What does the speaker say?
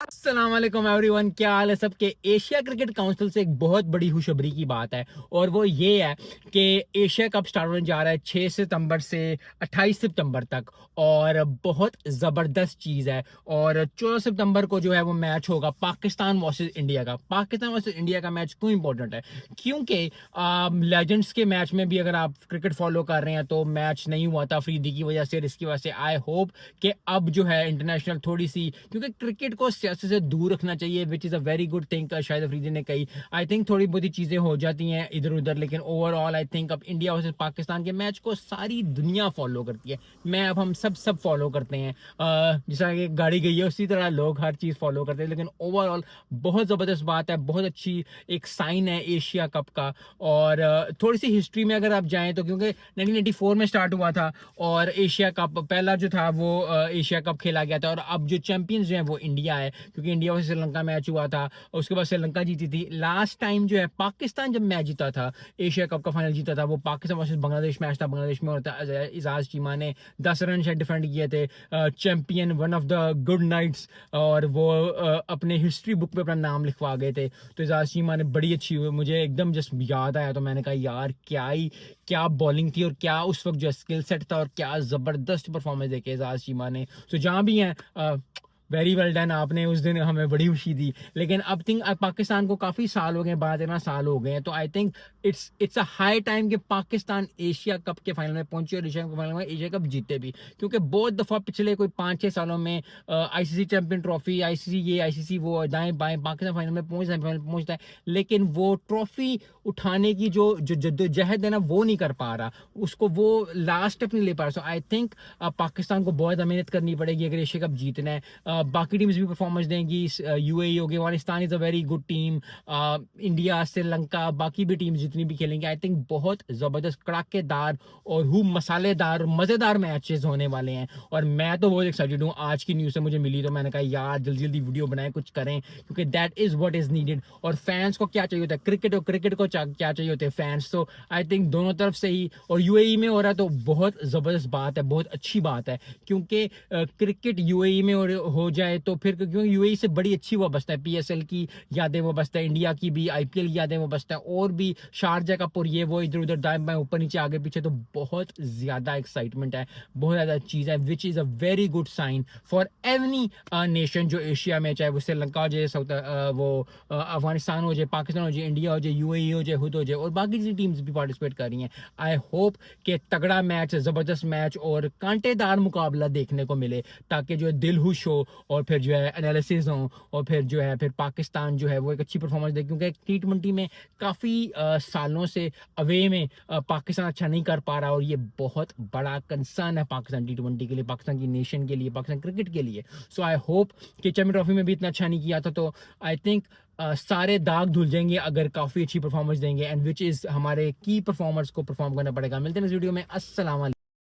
अस्सलाम वालेकुम एवरीवन, क्या हाल है सबके। एशिया क्रिकेट काउंसिल से एक बहुत बड़ी खुशखबरी की बात है और वो ये है कि एशिया कप स्टार्ट होने जा रहा है 6 सितंबर से 28 सितंबर तक और बहुत ज़बरदस्त चीज़ है। और 14 सितंबर को जो है वो मैच होगा पाकिस्तान वर्सेस इंडिया का। पाकिस्तान वर्सेस इंडिया का मैच क्यों इंपॉर्टेंट है? क्योंकि लेजेंड्स के मैच में भी अगर आप क्रिकेट फॉलो कर रहे हैं तो मैच नहीं हुआ था अफरीदी की वजह से, इसकी वजह से आई होप कि अब जो है इंटरनेशनल थोड़ी सी, क्योंकि क्रिकेट को सियासत से दूर रखना चाहिए, which is a very good thing. शायद अफरीदी ने कही, आई थिंक थोड़ी बहुत चीज़ें हो जाती हैं इधर उधर, लेकिन ओवरऑल आई थिंक अब इंडिया वर्सेस पाकिस्तान के मैच को सारी दुनिया फॉलो करती है। मैं अब हम सब फॉलो करते हैं, जैसा कि गाड़ी गई है उसी तरह लोग हर चीज़ फॉलो करते हैं। लेकिन ओवरऑल बहुत ज़बरदस्त बात है, बहुत अच्छी एक साइन है एशिया कप का। और थोड़ी सी हिस्ट्री में अगर आप जाएं तो, क्योंकि 1984 में स्टार्ट हुआ था और एशिया कप पहला जो था वो एशिया कप खेला गया था, और अब जो चैंपियंस जो है वो इंडिया है, क्योंकि इंडिया वर्सेस श्रीलंका मैच हुआ था और उसके बाद श्रीलंका जीती थी। लास्ट टाइम जो है पाकिस्तान जब मैच जीता था, एशिया कप का फाइनल जीता था, वो पाकिस्तान वर्सेस बांग्लादेश मैच था। बांग्लादेश में होता इजाज चीमा ने 10 रन से डिफेंड किए थे, champion, one of the good knights, और वो अपने हिस्ट्री बुक में अपना नाम लिखवा गए थे। तो इजाज चीमा ने बड़ी अच्छी, मुझे एकदम जस्ट याद आया तो मैंने कहा यार क्या बॉलिंग थी और क्या उस वक्त जो स्किल सेट था और क्या जबरदस्त परफॉर्मेंस देखे एजाज चीमा ने। तो जहां भी हैं, वेरी वेल डन, आपने उस दिन हमें बड़ी खुशी दी। लेकिन अब थिंक पाकिस्तान को काफी साल हो गए, 12-13 साल हो गए हैं, तो I think it's a high time कि पाकिस्तान एशिया कप के फाइनल में पहुंचे और एशिया कप फाइनल में एशिया कप जीते भी। क्योंकि बहुत दफा पिछले कोई 5-6 सालों में आईसीसी चैंपियन ट्रॉफी, आईसीसी ये आईसीसी वो, दाएं बाएं पाकिस्तान फाइनल में पहुंचता है, लेकिन वो ट्रॉफी उठाने की जो जो जद्दोजहद है ना, वो नहीं कर पा रहा, उसको वो लास्ट स्टेप नहीं ले पा रहा। सो आई थिंक पाकिस्तान को बहुत मेहनत करनी पड़ेगी अगर एशिया कप जीतना है। बाकी टीम्स भी परफॉर्मेंस देंगी, यूएई होगी, Afghanistan is a very good team, India, Sri Lanka, बाकी भी टीम्स जितनी भी खेलेंगे, आई थिंक बहुत जबरदस्त, कड़ाकेदार और मसालेदार और मजेदार मैचेस होने वाले हैं। और मैं तो बहुत एक्साइटेड हूँ। आज की न्यूज़ से मुझे मिली तो मैंने कहा यार जल्दी जल्दी वीडियो बनाए, कुछ करें, क्योंकि that is what is needed. और फैंस को क्या चाहिए होता है, क्रिकेट को क्या चाहिए होते हैं फैंस, तो आई थिंक दोनों तरफ से ही। और यूएई में हो रहा है तो बहुत जबरदस्त बात है, बहुत अच्छी बात है, क्योंकि क्रिकेट यूएई में हो जाए तो फिर, क्योंकि यूएई से बड़ी अच्छी वाबस्ता है, पीएसएल की यादें वाबस्ता है, इंडिया की भी आईपीएल की यादें वाबस्ता है, और भी शारजा कप और ये वो इधर उधर दाएं बाएं ऊपर नीचे आगे पीछे, तो बहुत ज्यादा एक्साइटमेंट है, बहुत ज्यादा चीज है, which is a very good sign for any nation जो एशिया में, चाहे वो श्रीलंका हो जाए, वो अफगानिस्तान हो जाए, पाकिस्तान हो जाए, इंडिया हो जाए, यूएई हो जाए, खुद हो जाए, और बाकी टीम्स भी पार्टिसिपेट कर रही हैं। आई होप कि तगड़ा मैच, जबरदस्त मैच और कांटेदार मुकाबला देखने को मिले, ताकि जो है दिल खुश हो और फिर जो है एनालिसिस हो, और फिर जो है फिर पाकिस्तान जो है वो एक अच्छी परफॉर्मेंस दे। क्योंकि T20 में काफ़ी सालों से अवे में पाकिस्तान अच्छा नहीं कर पा रहा, और ये बहुत बड़ा कंसर्न है पाकिस्तान T20 के लिए, पाकिस्तान की नेशन के लिए, पाकिस्तान क्रिकेट के लिए। सो आई होप कि चैंपियन ट्रॉफी में भी इतना अच्छा नहीं किया था, तो आई थिंक सारे दाग धुल जाएंगे अगर काफ़ी अच्छी परफॉर्मेंस देंगे, एंड विच इज़ हमारे की परफॉर्मर्स को परफॉर्म करना पड़ेगा। मिलते हैं इस वीडियो में। अस्सलाम वालेकुम।